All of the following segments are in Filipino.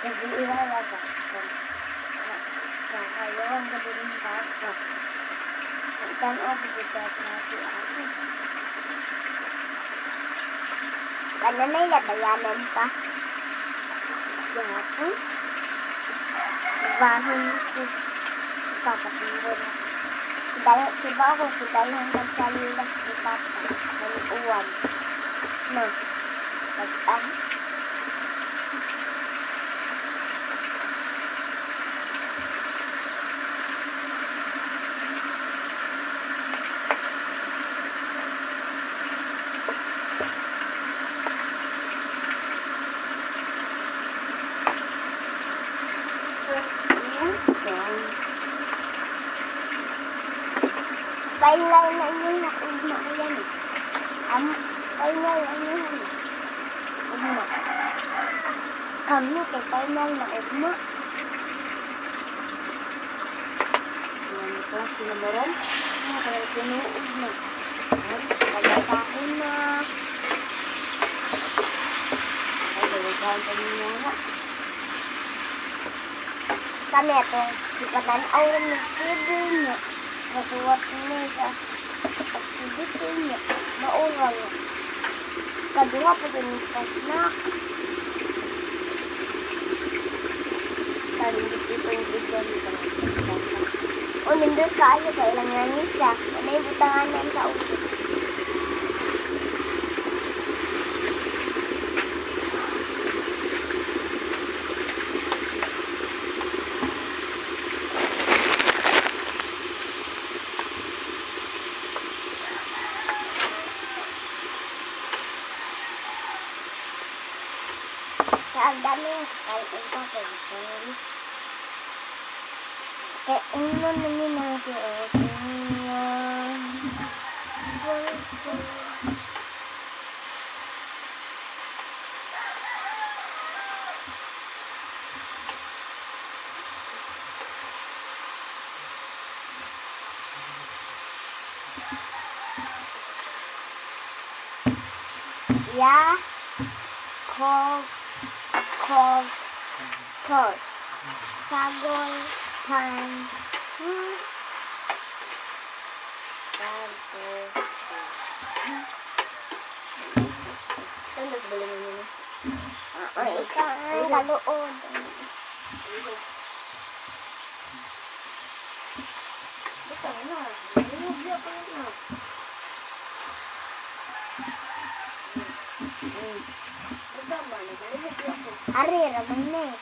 nag-iilalaba. Kakayawang gabi ng baka. Tanaw ko dito at natin ako. Kananay natayanan pa. Yapo. Bahon ko. Papatungkol. Diba ako kudal hanggang sa lilas ni Papa. Ng uwan. No. Pag-ang. Pailay na yun na ugma yan eh. Pailay na yun na ugma. Kami kay pailay na ugma. Yan ito, sinamoron. Kaya pinuugma. Pagkakain na. Ay, dalagaan pa niya nga. Kami ito, ipatanaw rin ng table niya. Masuwat niya sa activity niya. Maurang niya. Kadua po din sa snack. Tarindik ito yung video nito. O, nindot kayo sa ilang nanis siya. May butanganan sa ulo. Ang dami kain pa po. Kaya uno namin natin. Yeah. Cold. Sagol. Pan. Sagol. Tanda sa balik mo nyo. Ay, ikaw. Lalood. Ito na. Nilubya ko na. Ari, ramang na eh.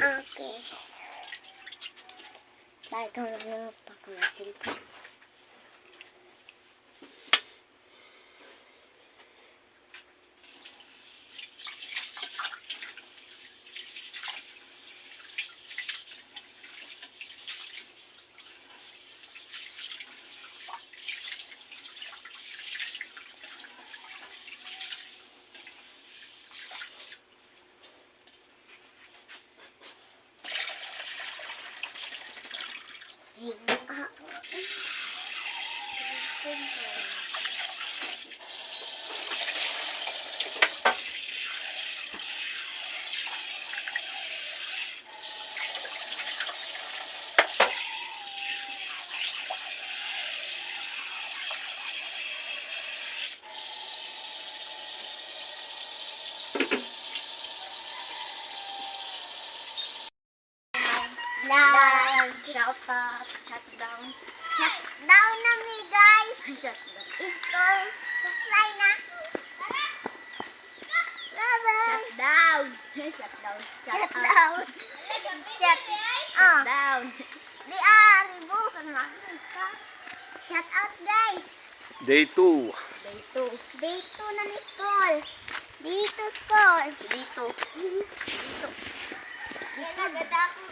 Okay. Bye, don't know if Live. Shutdown. Shutdown na mi guys. Shutdown. School. Supply na. Bye-bye. Shutdown. Shutdown. Shutdown. Shutdown. Di ribu kan makita. Shout out guys. Day 2. Day 2. Day 2 na ni school. Dito school. Dito. Dito. Yan agad ako.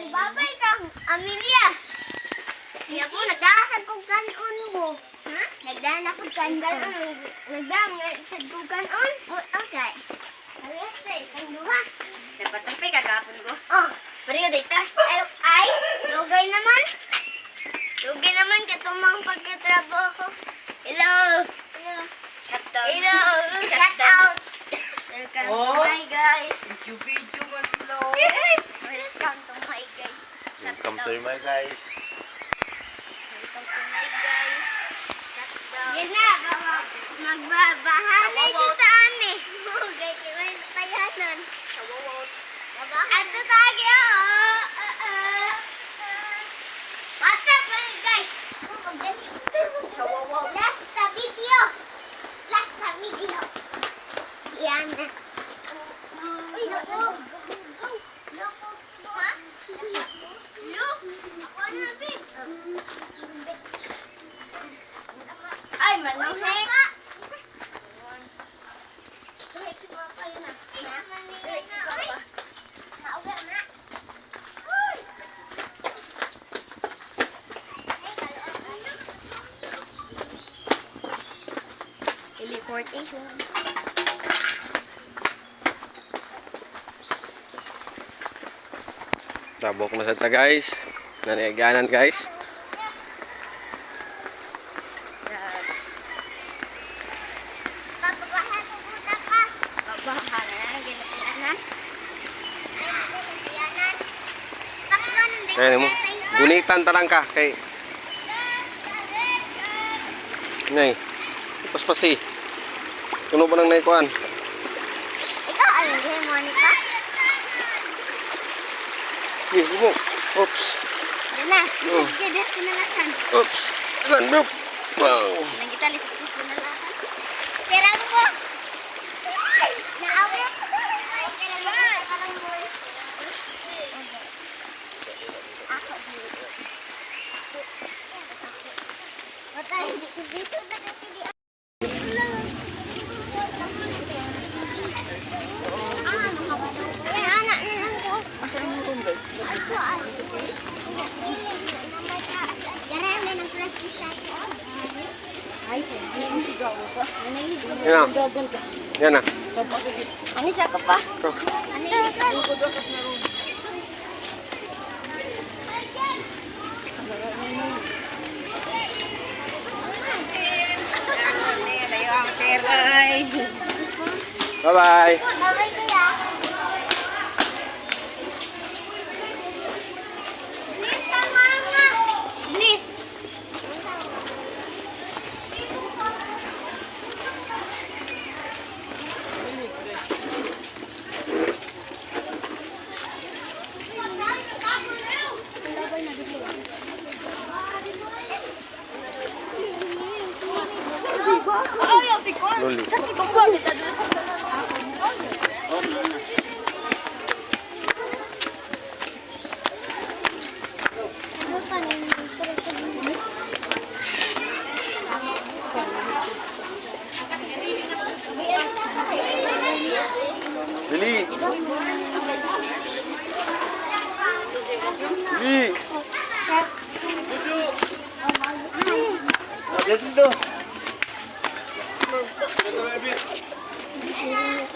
Babay kang Amelia. Kaya po, nagdasag kong kanon mo. Ha? Nagdaan ako kanon. Nagdaan kong kanon? Okay. Parehas eh, kang duha. Napatapay kagapon ko. Oh, Pareho dita. ay, lugay naman. Lugay naman katumang pagkatrabaho ko. Hello. Hello. Shutdown. Hello. Shout out. Welcome Oh. to my guys. Video ba sila? Welcome to my guys. Welcome to my guys. Welcome to my guys. Shutdown. Yan na, magbabahanay dito ani. Lugay kayo tayanan. Shawawot. Ato tayo. What's up guys? Shawawot. Last na video. Last na video. Yan na. Uy, loko. Loko. Ha? Loko. Ako na, babe. Ay, manuhek. Kahit si Papa yun na. Kahit si Papa. Nauga na. Uy! Teleportation. Tabok na sa ta guys. Naniaganan guys. Papabahan ko muna ka. Babahan na. Ginapinanan. Ay, nagsiyanan. Takbo nung dito Kaya mo. na Gunitan tarang ka kay Nay. Paspasi. Kuno ba nang naikuan? Ikaw, alam ko yung Monica? Mo. Oops. Yan na. Oh. Sige, sinalasan. Oops. Gandop. Wow. Nang kita lisap ko sinalakan. Tira ko. Naawit. Tira mo. Parang mo. Ako dito. Wala, hindi ko dito na kasi di anak na lang ko. Asa ang rumbay? Ako, Garame ng plastic sa ako. Ay, hindi mo sigaw ko. Yan na. Yan na. Ani sa ka pa? So, Ano yun? Tayo ang teray. bye-bye. Babay kaya. Please, tama nga. Please. Ayaw si Kon. Loli. Ikaw ba kita doon sa Ano pa rin? Lili. Lili. Ay,